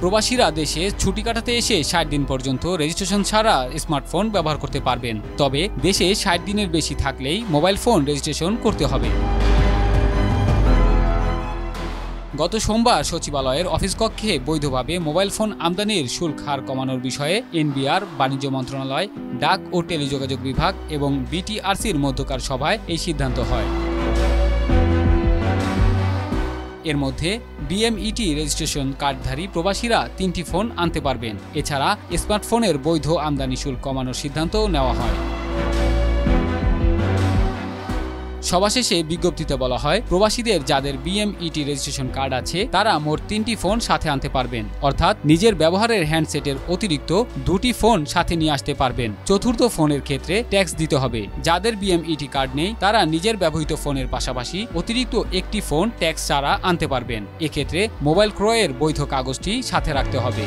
প্রবাসীরা দেশে ছুটি কাটাতে এসে ৬০ দিন পর্যন্ত রেজিস্ট্রেশন ছাড়া স্মার্টফোন ব্যবহার করতে পারবেন। তবে দেশে ৬০ দিনের বেশি থাকলেই মোবাইল ফোন রেজিস্ট্রেশন করতে হবে। গত সোমবার সচিবালয়ের অফিস কক্ষে বৈধভাবে মোবাইল ফোন আমদানির শুল্ক হার কমানোর বিষয়ে এনবিআর, বাণিজ্য মন্ত্রণালয়, ডাক ও টেলিযোগাযোগ বিভাগ এবং বিটিআরসির মধ্যকার সভায় এই সিদ্ধান্ত হয়। এর মধ্যে বিএমইটি রেজিস্ট্রেশন কার্ডধারী প্রবাসীরা ৩টি ফোন আনতে পারবেন। এছাড়া স্মার্টফোনের বৈধ আমদানি শুল্ক কমানোর সিদ্ধান্তও নেওয়া হয়। সভা শেষে বিজ্ঞপ্তিতে বলা হয়, প্রবাসীদের যাদের বিএমইটি রেজিস্ট্রেশন কার্ড আছে তারা মোট 3টি ফোন সাথে আনতে পারবেন, অর্থাৎ নিজের ব্যবহারের হ্যান্ডসেটের অতিরিক্ত 2টি ফোন সাথে নিয়ে আসতে পারবেন। চতুর্থ ফোনের ক্ষেত্রে ট্যাক্স দিতে হবে। যাদের বিএমইটি কার্ড নেই তারা নিজের ব্যবহৃত ফোনের পাশাপাশি অতিরিক্ত একটি ফোন ট্যাক্স ছাড়া আনতে পারবেন। এক্ষেত্রে মোবাইল ক্রয়ের বৈধ কাগজটি সাথে রাখতে হবে।